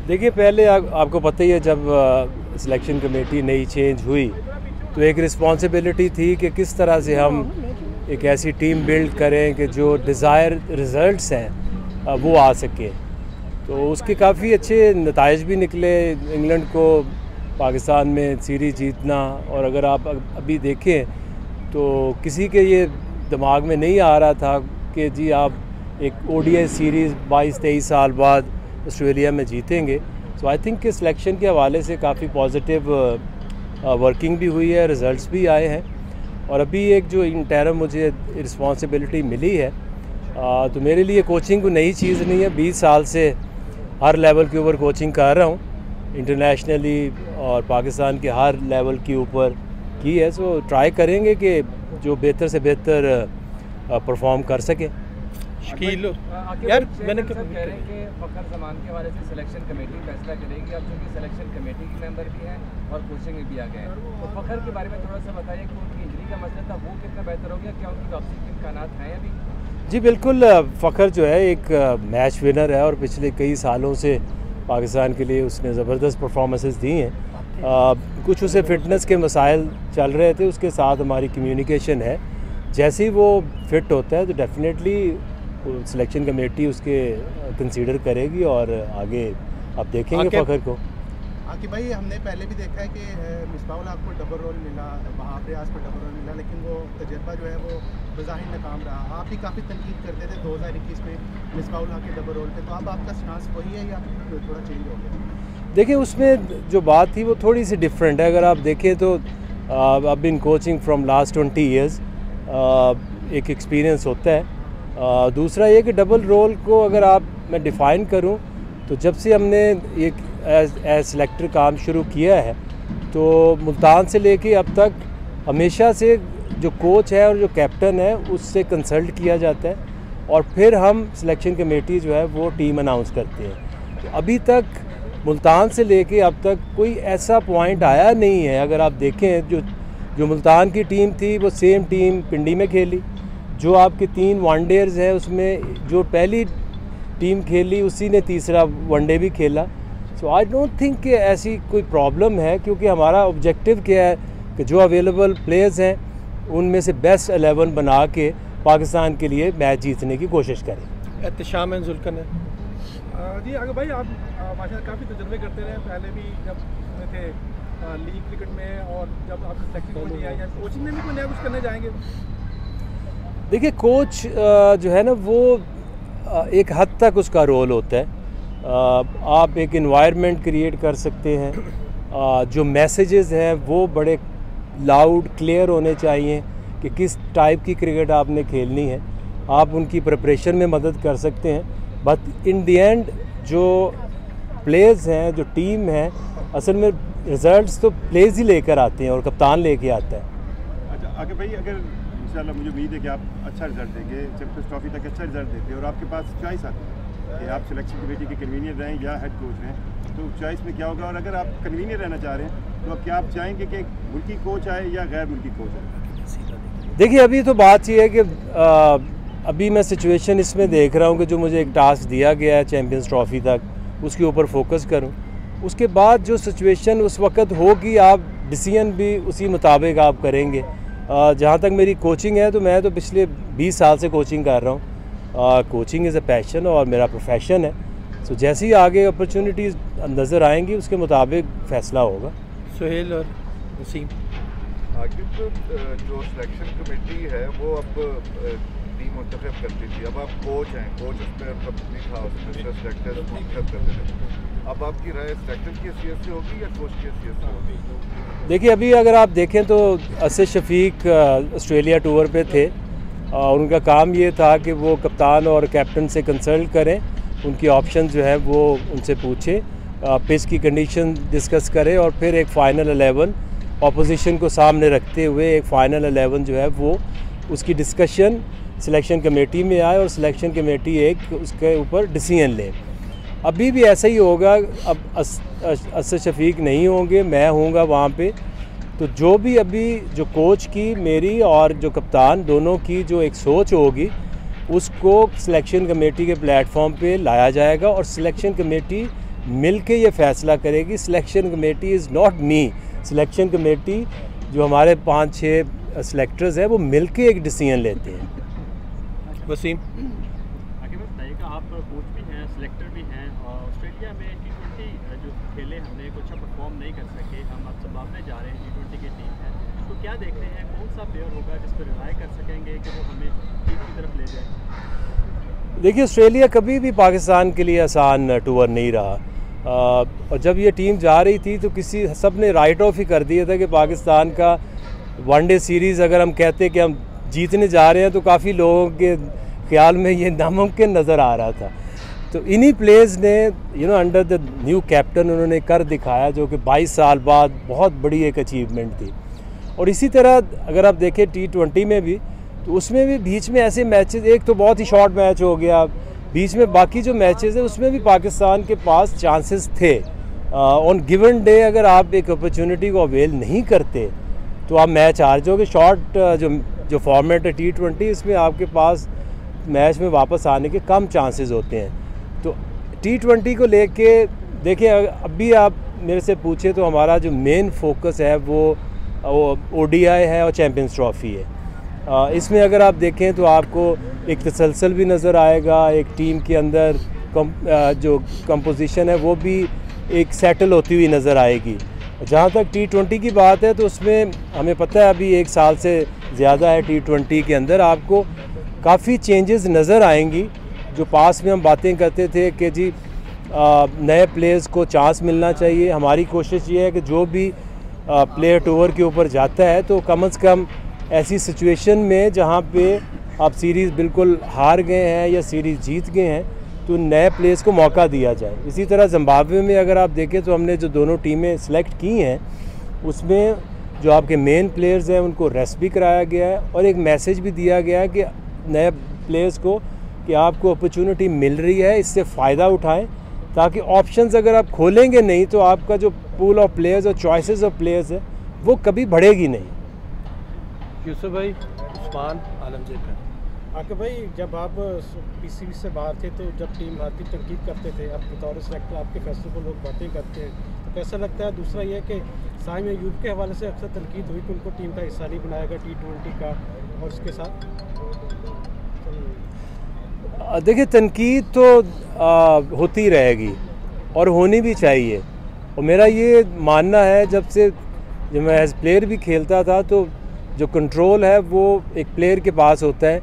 देखिए पहले आपको पता ही है जब सिलेक्शन कमेटी नई चेंज हुई तो एक रिस्पॉन्सिबिलिटी थी कि किस तरह से हम एक ऐसी टीम बिल्ड करें कि जो डिज़ायर रिज़ल्ट्स हैं वो आ सके। तो उसके काफ़ी अच्छे नताइज भी निकले। इंग्लैंड को पाकिस्तान में सीरीज़ जीतना, और अगर आप अभी देखें तो किसी के ये दिमाग में नहीं आ रहा था कि जी आप एक ओडीआई सीरीज़ 22-23 साल बाद ऑस्ट्रेलिया में जीतेंगे। सो आई थिंक कि सिलेक्शन के हवाले से काफ़ी पॉजिटिव वर्किंग भी हुई है, रिज़ल्ट्स भी आए हैं। और अभी एक जो इंटरम मुझे रिस्पॉन्सिबिलिटी मिली है तो मेरे लिए कोचिंग कोई नई चीज़ नहीं है। 20 साल से हर लेवल के ऊपर कोचिंग कर रहा हूँ, इंटरनेशनली और पाकिस्तान के हर लेवल के ऊपर की है। सो ट्राई करेंगे कि जो बेहतर से बेहतर परफॉर्म कर सके। शकील यार मैंने कह रहे हैं कि फ़खर ज़मान के हवाले से सिलेक्शन कमेटी फैसला करेगी। अब चूँकि सिलेक्शन कमेटी के मेंबर भी हैं और कोचिंग में भी आ गए हैं, तो फ़खर के बारे में थोड़ा सा बताइए कि उनकी इंजरी का मसला था वो कितना बेहतर हो गया, क्या उनकी वापसी के इम्कानात हैं अभी? जी बिल्कुल, फ़खर जो है एक मैच विनर है और पिछले कई सालों से पाकिस्तान के लिए उसने ज़बरदस्त परफॉर्मेंसेस दी हैं। कुछ उसे फ़िटनेस के मसाइल चल रहे थे, उसके साथ हमारी कम्युनिकेशन है। जैसे ही वो फिट होता है तो डेफिनेटली सिलेक्शन कमेटी उसके कंसीडर करेगी और आगे आप देखेंगे फ़खर को। आकिब भाई, हमने पहले भी देखा है कि मिसबाहुल हक को डबल रोल मिला, वहाँ रियाज को डबल रोल मिला, लेकिन वो तजर्बा जो है वो बज़ाहिर नाकाम रहा। आप भी काफ़ी तनकीद करते थे 2021 में मिसबाहुल हक के डबल रोल पे, तो अब आपका स्टांस वही है या थोड़ा चेंज हो गया? देखिए उसमें जो बात थी वो थोड़ी सी डिफरेंट है। अगर आप देखें तो अब बिन कोचिंग फ्रॉम लास्ट 20 ईयर्स, एक एक्सपीरियंस होता है। दूसरा ये कि डबल रोल को अगर मैं डिफ़ाइन करूं तो जब से हमने एक एज सिलेक्टर काम शुरू किया है तो मुल्तान से लेके अब तक हमेशा से जो कोच है और जो कैप्टन है उससे कंसल्ट किया जाता है और फिर हम सिलेक्शन कमेटी जो है वो टीम अनाउंस करते हैं। तो अभी तक मुल्तान से लेके अब तक कोई ऐसा पॉइंट आया नहीं है। अगर आप देखें जो मुल्तान की टीम थी वो सेम टीम पिंडी में खेली, जो आपके 3 वनडेज हैं उसमें जो पहली टीम खेली उसी ने तीसरा वनडे भी खेला। सो आई डोंट थिंक कि ऐसी कोई प्रॉब्लम है, क्योंकि हमारा ऑब्जेक्टिव क्या है कि जो अवेलेबल प्लेयर्स हैं उनमें से बेस्ट 11 बना के पाकिस्तान के लिए मैच जीतने की कोशिश करें। एहतशाम जुल्कन है जी आगे भाई, आप माशाल्लाह काफ़ी तजुर्बे करते रहे, पहले भी जब थे लीग क्रिकेट में और जब आप सेलेक्शन में आए या कोचिंग में भी कोई नया कुछ करने जाएंगे? देखिए कोच जो है ना वो एक हद तक उसका रोल होता है। आप एक एनवायरनमेंट क्रिएट कर सकते हैं, जो मैसेजेस हैं वो बड़े लाउड क्लियर होने चाहिए कि किस टाइप की क्रिकेट आपने खेलनी है। आप उनकी प्रिपरेशन में मदद कर सकते हैं, बट इन दी एंड जो प्लेयर्स हैं, जो टीम है, असल में रिजल्ट्स तो प्लेयर्स ही लेकर आते हैं और कप्तान लेके आता है। अच्छा आगे भाई, अगर इंशाल्लाह मुझे उम्मीद है कि आप अच्छा रिजल्ट देंगे, चैंपियंस ट्रॉफी तक अच्छा रिजल्ट देते हैं और आपके पास चॉइस आती है कि आप सिलेक्शन कमेटी के कन्वीनियर रहें या हेड कोच रहें, तो चॉइस में क्या होगा? और अगर आप कन्वीनियर रहना चाह रहे हैं तो क्या आप चाहेंगे कि मुल्की कोच आए या गैर मुल्की कोच आए? देखिए अभी तो बात ये है कि अभी मैं सिचुएशन इसमें देख रहा हूँ कि जो मुझे एक टास्क दिया गया है चैम्पियंस ट्रॉफी तक, उसके ऊपर फोकस करूँ। उसके बाद जो सिचुएशन उस वक्त होगी आप डिसीजन भी उसी मुताबिक आप करेंगे। जहाँ तक मेरी कोचिंग है तो मैं तो पिछले 20 साल से कोचिंग कर रहा हूँ। कोचिंग इज़ अ पैशन और मेरा प्रोफेशन है। सो जैसे ही आगे अपॉर्चुनिटीज़ नज़र आएंगी उसके मुताबिक फ़ैसला होगा। सुहेल और वसीम, आगे जो सिलेक्शन कमेटी है वो अब टीम मुंतखब करती थी, अब आप कोच हैं, कोच उस पर कंपनी था, उसमें सिलेक्टर मुंतखब करते थे। अब आपकी राय सिलेक्टर की हैसियत से होगी या कोच की हैसियत से होगी? देखिए अभी अगर आप देखें तो असद शफीक ऑस्ट्रेलिया टूर पे थे और उनका काम ये था कि वो कप्तान और कैप्टन से कंसल्ट करें, उनकी ऑप्शन जो है वो उनसे पूछें, पिच की कंडीशन डिस्कस करें और फिर एक फ़ाइनल 11 ऑपोजिशन को सामने रखते हुए एक फ़ाइनल 11 जो है वो उसकी डिस्कशन सिलेक्शन कमेटी में आए और सिलेक्शन कमेटी एक उसके ऊपर डिसीजन ले। अभी भी ऐसा ही होगा। अब असद शफीक नहीं होंगे, मैं होऊंगा वहाँ पे, तो जो भी अभी जो कोच की मेरी और जो कप्तान दोनों की जो एक सोच होगी उसको सिलेक्शन कमेटी के प्लेटफॉर्म पे लाया जाएगा और सिलेक्शन कमेटी मिल के ये फैसला करेगी। Selection committee is not me. Selection committee जो हमारे 5-6 सिलेक्टर्स हैं वो मिल के एक डिसीजन लेते हैं। वसीम आगे मैं बताइएगा, आप कोच भी हैं, सिलेक्टर भी हैं, और ऑस्ट्रेलिया में T20 जो खेले हमने कुछ अच्छा परफॉर्म नहीं कर सके, हम अब जिम्बाब्वे जा रहे हैं, T20 की टीम है, तो क्या देख रहे हैं कौन सा प्लेयर होगा जिस पर रिलाय कर सकेंगे कि वो हमें टीम की तरफ ले जाए? देखिए, ऑस्ट्रेलिया कभी भी पाकिस्तान के लिए आसान टूर नहीं रहा, और जब ये टीम जा रही थी तो सब ने राइट ऑफ ही कर दिया था कि पाकिस्तान का वनडे सीरीज़ अगर हम कहते कि हम जीतने जा रहे हैं तो काफ़ी लोगों के ख्याल में ये नामुमकिन नज़र आ रहा था। तो इन्हीं प्लेयर्स ने अंडर द न्यू कैप्टन उन्होंने कर दिखाया, जो कि 22 साल बाद बहुत बड़ी एक अचीवमेंट थी। और इसी तरह अगर आप देखें T20 में भी, तो उसमें भी बीच में ऐसे मैचेस, एक तो बहुत ही शॉर्ट मैच हो गया, बीच में बाकी जो मैचेस है उसमें भी पाकिस्तान के पास चांसेस थे। ऑन गिवन डे अगर आप एक अपॉर्चुनिटी को अवेल नहीं करते तो आप मैच हार जाओगे। शॉर्ट जो फॉर्मेट है T20, इसमें आपके पास मैच में वापस आने के कम चांसेस होते हैं। तो T20 को लेके देखिए, अभी आप मेरे से पूछे तो हमारा जो मेन फोकस है वो ODI है और चैम्पियंस ट्रॉफ़ी है। इसमें अगर आप देखें तो आपको एक तसलसल भी नज़र आएगा, एक टीम के अंदर जो कंपोजिशन है वो भी एक सेटल होती हुई नज़र आएगी। जहाँ तक T20 की बात है तो उसमें हमें पता है अभी 1 साल से ज़्यादा है T20 के अंदर, आपको काफ़ी चेंजेस नज़र आएंगी। जो पास में हम बातें करते थे कि जी नए प्लेयर्स को चांस मिलना चाहिए, हमारी कोशिश ये है कि जो भी प्लेयर टूर के ऊपर जाता है तो कम से कम ऐसी सिचुएशन में जहाँ पे आप सीरीज़ बिल्कुल हार गए हैं या सीरीज़ जीत गए हैं तो नए प्लेयर्स को मौका दिया जाए। इसी तरह जिम्बाब्वे में अगर आप देखें तो हमने जो दोनों टीमें सेलेक्ट की हैं उसमें जो आपके मेन प्लेयर्स हैं उनको रेस्ट भी कराया गया है और एक मैसेज भी दिया गया है कि नए प्लेयर्स को कि आपको अपॉर्चुनिटी मिल रही है, इससे फ़ायदा उठाएं, ताकि ऑप्शंस अगर आप खोलेंगे नहीं तो आपका जो पूल ऑफ प्लेयर्स और चॉइसेस ऑफ प्लेयर्स है वो कभी बढ़ेगी नहीं। यूसुफ भाई, उस्मान, आलमगीर आके भाई, जब आप PCB से बाहर थे तो जब टीम हारती तनकीद करते थे, अब बतौर सेलेक्टर आपके फैसले को लोग बातें करते हैं, तो कैसा लगता है? दूसरा ये कि साइम अयूब के हवाले से अक्सर तनकीद हुई कि उनको टीम का हिस्सा नहीं बनाया गया T20 का, और उसके साथ देखिए तनकीद तो होती रहेगी और होनी भी चाहिए। और मेरा ये मानना है, जब मैं एज प्लेयर भी खेलता था तो जो कंट्रोल है वो एक प्लेयर के पास होता है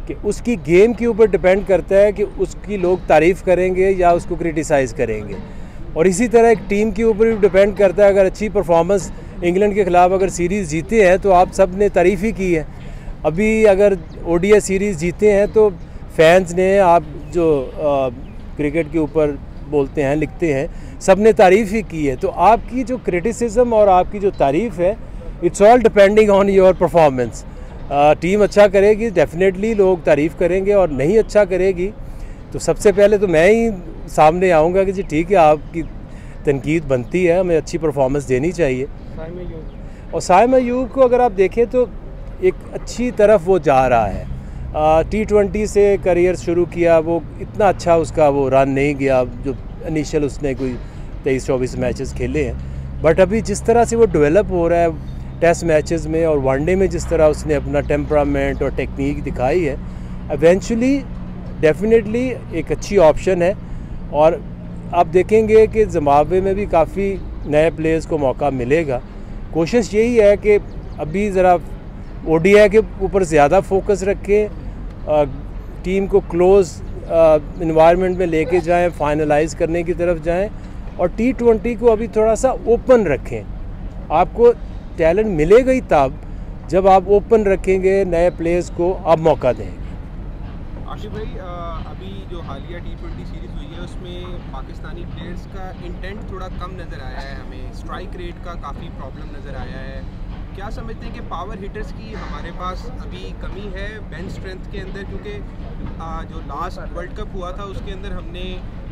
कि उसकी गेम के ऊपर डिपेंड करता है कि उसकी लोग तारीफ़ करेंगे या उसको क्रिटिसाइज़ करेंगे। और इसी तरह एक टीम के ऊपर भी डिपेंड करता है, अगर अच्छी परफॉर्मेंस इंग्लैंड के ख़िलाफ़ अगर सीरीज़ जीते हैं तो आप सब ने तारीफ़ ही की है। अभी अगर ODI सीरीज़ जीते हैं तो फैंस ने, आप जो क्रिकेट के ऊपर बोलते हैं लिखते हैं, सब ने तारीफ़ ही की है। तो आपकी जो क्रिटिसिज्म और आपकी जो तारीफ़ है, it's all depending on your performance. Team अच्छा करेगी डेफिनेटली लोग तारीफ़ करेंगे, और नहीं अच्छा करेगी तो सबसे पहले तो मैं ही सामने आऊँगा कि जी ठीक है, आपकी तनकीद बनती है, हमें अच्छी परफॉर्मेंस देनी चाहिए। और साइम अयूब को अगर आप देखें तो एक अच्छी तरफ वो जा रहा है। T20 से करियर शुरू किया, वो इतना अच्छा उसका वो रन नहीं गया जो इनिशियल उसने कोई 23-24 मैचेस खेले हैं, बट अभी जिस तरह से वो डेवलप हो रहा है टेस्ट मैचेस में और वनडे में, जिस तरह उसने अपना टेम्परामेंट और टेक्निक दिखाई है, इवेंचुअली डेफिनेटली एक अच्छी ऑप्शन है। और आप देखेंगे कि जिम्बाब्वे में भी काफ़ी नए प्लेयर्स को मौका मिलेगा। कोशिश यही है कि अभी ज़रा ODI के ऊपर ज़्यादा फोकस रखें, टीम को क्लोज इन्वायरमेंट में लेके जाएं, फाइनलाइज करने की तरफ जाएं, और T20 को अभी थोड़ा सा ओपन रखें। आपको टैलेंट मिलेगा ही तब जब आप ओपन रखेंगे, नए प्लेयर्स को आप मौका देंगे। आशिफ भाई, अभी जो हालिया T20 सीरीज़ हुई है उसमें पाकिस्तानी प्लेयर्स का इंटेंट थोड़ा कम नज़र आया है, हमें स्ट्राइक रेट का काफ़ी प्रॉब्लम नज़र आया है। क्या समझते हैं कि पावर हिटर्स की हमारे पास अभी कमी है बेंच स्ट्रेंथ के अंदर? क्योंकि जो लास्ट वर्ल्ड कप हुआ था उसके अंदर हमने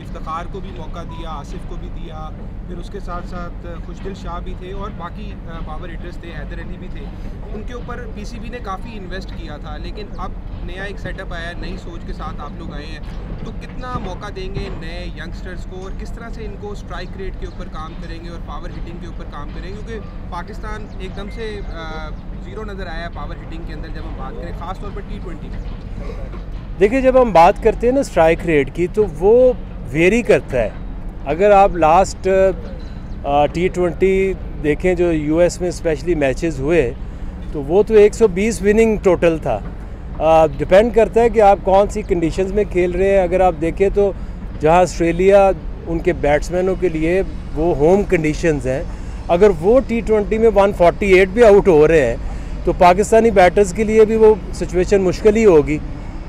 इफ्तिखार को भी मौका दिया, आसिफ को भी दिया, फिर उसके साथ साथ खुशदिल शाह भी थे और बाकी पावर हिटर्स थे, हैदर अली भी थे, उनके ऊपर PCB ने काफ़ी इन्वेस्ट किया था। लेकिन अब नया एक सेटअप आया है, नई सोच के साथ आप लोग आए हैं, तो कितना मौका देंगे नए यंगस्टर्स को और किस तरह से इनको स्ट्राइक रेट के ऊपर काम करेंगे और पावर हिटिंग के ऊपर काम करेंगे? क्योंकि पाकिस्तान एकदम से ज़ीरो नज़र आया पावर हिटिंग के अंदर जब हम बात करें, ख़ास तौर पर T20 में। देखिए, जब हम बात करते हैं ना स्ट्राइक रेट की, तो वो वेरी करता है। अगर आप लास्ट T20 देखें जो US में स्पेशली मैचेस हुए, तो वो तो 120 विनिंग टोटल था। डिपेंड करता है कि आप कौन सी कंडीशंस में खेल रहे हैं। अगर आप देखें तो जहां ऑस्ट्रेलिया उनके बैट्समैनों के लिए वो होम कंडीशंस हैं, अगर वो T20 में 148 भी आउट हो रहे हैं तो पाकिस्तानी बैटर्स के लिए भी वो सिचुएशन मुश्किल ही होगी।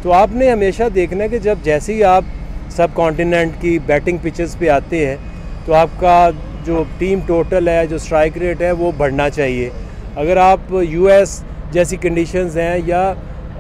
तो आपने हमेशा देखना है कि जब जैसे ही आप सब कॉन्टिनेंट की बैटिंग पिचेस पे आते हैं तो आपका जो टीम टोटल है, जो स्ट्राइक रेट है, वो बढ़ना चाहिए। अगर आप US जैसी कंडीशंस हैं या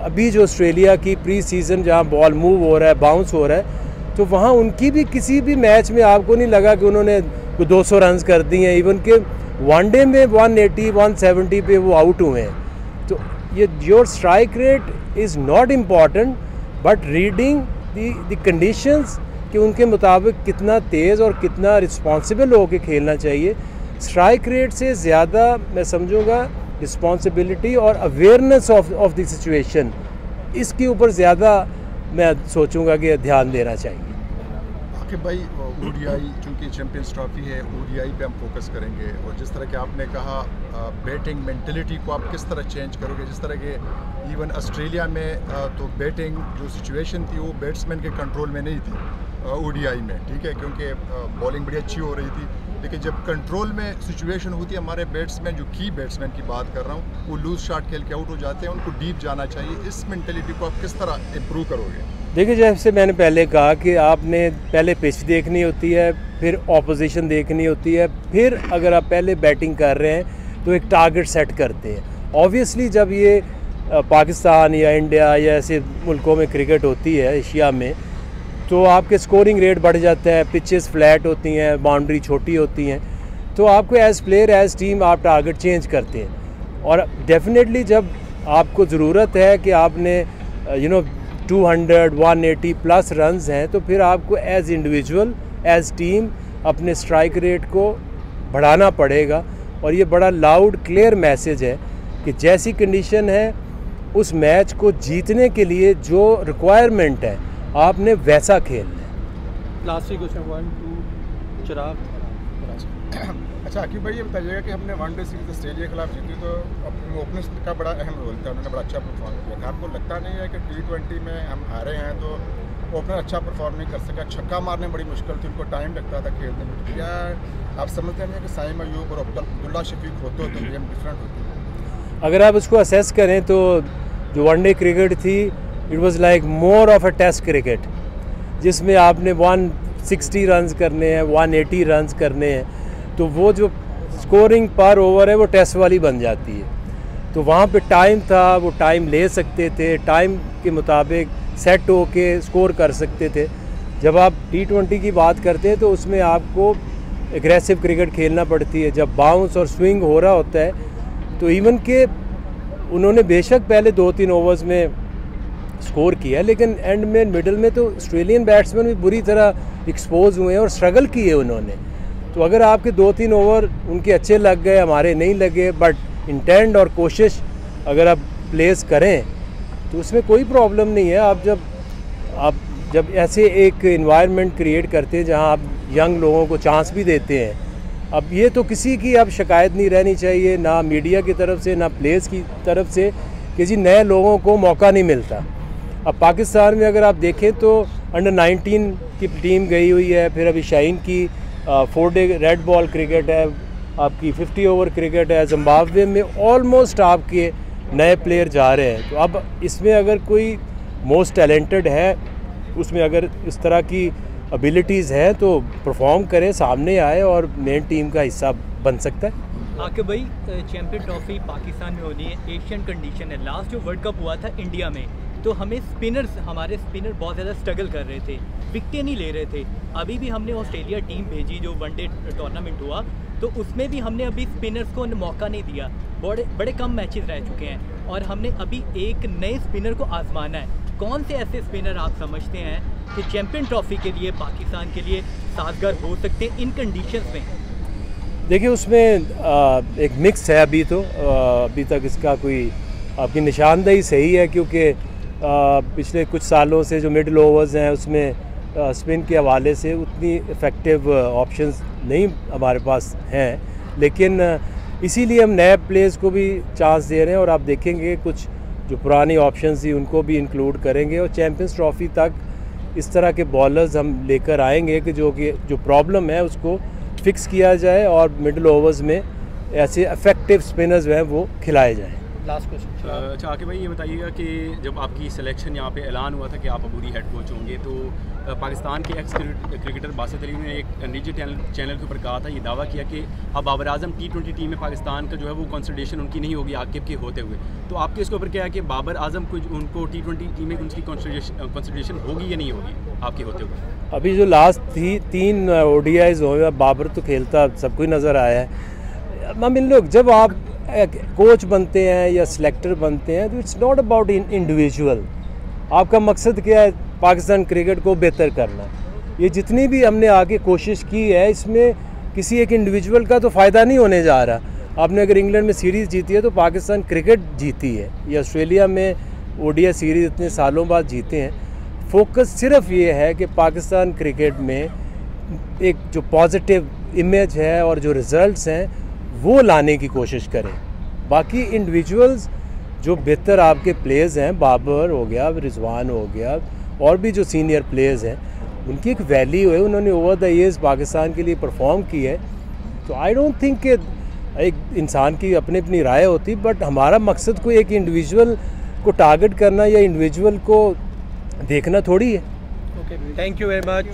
अभी जो ऑस्ट्रेलिया की प्री सीज़न जहाँ बॉल मूव हो रहा है, बाउंस हो रहा है, तो वहाँ उनकी भी किसी भी मैच में आपको नहीं लगा कि उन्होंने 200 रन कर दिए हैं। इवन के वनडे में 180 170 पे वो आउट हुए हैं। तो ये your strike rate is not important but reading the conditions कि उनके मुताबिक कितना तेज़ और कितना रिस्पॉन्सिबल होकर खेलना चाहिए। स्ट्राइक रेट से ज़्यादा मैं समझूंगा रिस्पॉन्सिबिलिटी और अवेयरनेस ऑफ द सिचुएशन, इसके ऊपर ज़्यादा मैं सोचूंगा कि ध्यान देना चाहिए। आखिर भाई ODI चूँकि चैम्पियंस ट्रॉफी है, ODI पे हम फोकस करेंगे और जिस तरह के आपने कहा बैटिंग मेंटलिटी को आप किस तरह चेंज करोगे, जिस तरह के इवन ऑस्ट्रेलिया में तो बैटिंग जो सिचुएशन थी वो बैट्समैन के कंट्रोल में नहीं थी ODI में, ठीक है, क्योंकि बॉलिंग बड़ी अच्छी हो रही थी, लेकिन जब कंट्रोल में सिचुएशन होती है हमारे बैट्समैन, जो की बैट्समैन की बात कर रहा हूँ, वो लूज शॉट खेल के आउट हो जाते हैं, उनको डीप जाना चाहिए। इस मेंटलिटी को आप किस तरह इम्प्रूव करोगे? देखिए, जैसे मैंने पहले कहा कि आपने पहले पिच देखनी होती है, फिर ऑपोजिशन देखनी होती है, फिर अगर आप पहले बैटिंग कर रहे हैं तो एक टारगेट सेट करते हैं। ऑब्वियसली जब ये पाकिस्तान या इंडिया या ऐसे मुल्कों में क्रिकेट होती है एशिया में, तो आपके स्कोरिंग रेट बढ़ जाता है, पिचेस फ्लैट होती हैं, बाउंड्री छोटी होती हैं, तो आपको एज़ प्लेयर एज़ टीम आप टारगेट चेंज करते हैं। और डेफिनेटली जब आपको ज़रूरत है कि आपने 200 180 प्लस रन्स हैं, तो फिर आपको एज़ इंडिविजुअल एज़ टीम अपने स्ट्राइक रेट को बढ़ाना पड़ेगा। और ये बड़ा लाउड क्लियर मैसेज है कि जैसी कंडीशन है उस मैच को जीतने के लिए जो रिक्वायरमेंट है आपने वैसा खेलना है। लास्ट क्वेश्चन 1 2 चिराग। अच्छा आकिब भाई, ये बताइएगा कि हमने वनडे सीरीज ऑस्ट्रेलिया के खिलाफ जीती तो अपने ओपनर्स का बड़ा अहम रोल था, उन्होंने बड़ा अच्छा परफॉर्म किया था। आपको लगता नहीं है कि T20 में हम हारे हैं तो ओपनर अच्छा परफॉर्म नहीं कर सका, छक्का मारने बड़ी मुश्किल थी, उनको टाइम लगता था खेलने में? क्या आप समझते हैं कि साइम अयूब और अब्दुल्ला शफीक होते तो गेम डिफरेंट होती? अगर आप उसको असेस करें तो जो वनडे क्रिकेट थी, it was like more of a test cricket, जिसमें आपने 160 रन्स करने हैं, 180 रन्स करने हैं, तो वो जो स्कोरिंग पर ओवर है वो टेस्ट वाली बन जाती है। तो वहाँ पे टाइम था, वो टाइम ले सकते थे, टाइम के मुताबिक सेट होके स्कोर कर सकते थे। जब आप T20 की बात करते हैं तो उसमें आपको एग्रेसिव क्रिकेट खेलना पड़ती है। जब बाउंस और स्विंग हो रहा होता है तो इवन के उन्होंने बेशक पहले 2-3 ओवर्स में स्कोर किया, लेकिन एंड में मिडल में तो ऑस्ट्रेलियन बैट्समैन भी बुरी तरह एक्सपोज हुए हैं और स्ट्रगल किए उन्होंने। तो अगर आपके 2-3 ओवर उनके अच्छे लग गए, हमारे नहीं लगे, बट इंटेंट और कोशिश अगर आप प्लेस करें तो उसमें कोई प्रॉब्लम नहीं है। आप जब ऐसे एक इन्वायरमेंट क्रिएट करते हैं जहां आप यंग लोगों को चांस भी देते हैं, अब ये तो किसी की अब शिकायत नहीं रहनी चाहिए, ना मीडिया की तरफ से ना प्लेयर्स की तरफ से, कि जी नए लोगों को मौका नहीं मिलता। अब पाकिस्तान में अगर आप देखें तो अंडर 19 की टीम गई हुई है, फिर अभी शाहीन की 4 डे रेड बॉल क्रिकेट है, आपकी 50 ओवर क्रिकेट है। जिम्बाब्वे में ऑलमोस्ट आपके नए प्लेयर जा रहे हैं। तो अब इसमें अगर कोई मोस्ट टैलेंटेड है, उसमें अगर इस तरह की एबिलिटीज़ हैं तो परफॉर्म करें, सामने आए और मेन टीम का हिस्सा बन सकता है। आकिब भाई, चैम्पियन ट्रॉफी पाकिस्तान में होनी है, एशियन कंडीशन है। लास्ट जो वर्ल्ड कप हुआ था इंडिया में, तो हमें हमारे स्पिनर बहुत ज़्यादा स्ट्रगल कर रहे थे, विकेटें नहीं ले रहे थे। अभी भी हमने ऑस्ट्रेलिया टीम भेजी जो वनडे टूर्नामेंट हुआ, तो उसमें भी हमने अभी स्पिनर्स को मौका नहीं दिया। बड़े बड़े कम मैचेस रह चुके हैं और हमने अभी एक नए स्पिनर को आजमाना है। कौन से ऐसे स्पिनर आप समझते हैं कि चैंपियन ट्रॉफी के लिए पाकिस्तान के लिए साजगार हो सकते हैं इन कंडीशंस में? देखिए उसमें एक मिक्स है अभी तो, अभी तक इसका कोई आपकी निशानदेही सही है क्योंकि पिछले कुछ सालों से जो मिडल ओवर्स हैं उसमें स्पिन के हवाले से उतनी इफ़ेक्टिव ऑप्शंस नहीं हमारे पास हैं, लेकिन इसीलिए हम नए प्लेयर्स को भी चांस दे रहे हैं और आप देखेंगे कुछ जो पुरानी ऑप्शंस थी उनको भी इंक्लूड करेंगे और चैम्पियंस ट्रॉफी तक इस तरह के बॉलर्स हम लेकर आएंगे कि जो प्रॉब्लम है उसको फिक्स किया जाए और मिडल ओवर्स में ऐसे इफेक्टिव स्पिनर्स जो हैं वो खिलाए जाएँ। Last question. अच्छा आके भाई ये बताइएगा कि जब आपकी सिलेक्शन यहाँ पे ऐलान हुआ था कि आप अबूरी हेड कोच होंगे तो पाकिस्तान के एक्स क्रिकेटर बासित अली ने एक निजी चैनल के ऊपर कहा था, ये दावा किया कि अब बाबर आजम T20 टीम में पाकिस्तान का जो है वो कंसल्टेशन उनकी नहीं होगी आकिब के होते हुए, तो आपके इसके ऊपर क्या है कि बाबर आजम को उनको T20 टीम में उनकी कंसल्टेशन होगी या नहीं होगी आपके होते हुए? अभी जो लास्ट 3 ODIs हुए बाबर तो खेलता सबको ही नज़र आया है। मामिन लोग जब आप कोच बनते हैं या सिलेक्टर बनते हैं तो इट्स नॉट अबाउट इंडिविजुअल, आपका मकसद क्या है? पाकिस्तान क्रिकेट को बेहतर करना। ये जितनी भी हमने आगे कोशिश की है इसमें किसी एक इंडिविजुअल का तो फ़ायदा नहीं होने जा रहा। आपने अगर इंग्लैंड में सीरीज़ जीती है तो पाकिस्तान क्रिकेट जीती है, या ऑस्ट्रेलिया में ODI सीरीज़ इतने सालों बाद जीते हैं। फोकस सिर्फ ये है कि पाकिस्तान क्रिकेट में एक जो पॉजिटिव इमेज है और जो रिज़ल्ट्स हैं वो लाने की कोशिश करें। बाकी इंडिविजुअल्स जो बेहतर आपके प्लेयर्स हैं, बाबर हो गया, रिजवान हो गया और भी जो सीनियर प्लेयर्स हैं, उनकी एक वैल्यू है, उन्होंने ओवर द ईयर्स पाकिस्तान के लिए परफॉर्म की है। तो आई डोंट थिंक कि एक इंसान की अपनी अपनी राय होती, बट हमारा मकसद कोई एक इंडिविजुअल को टारगेट करना या इंडिविजुअल को देखना थोड़ी है। Okay, thank you very much.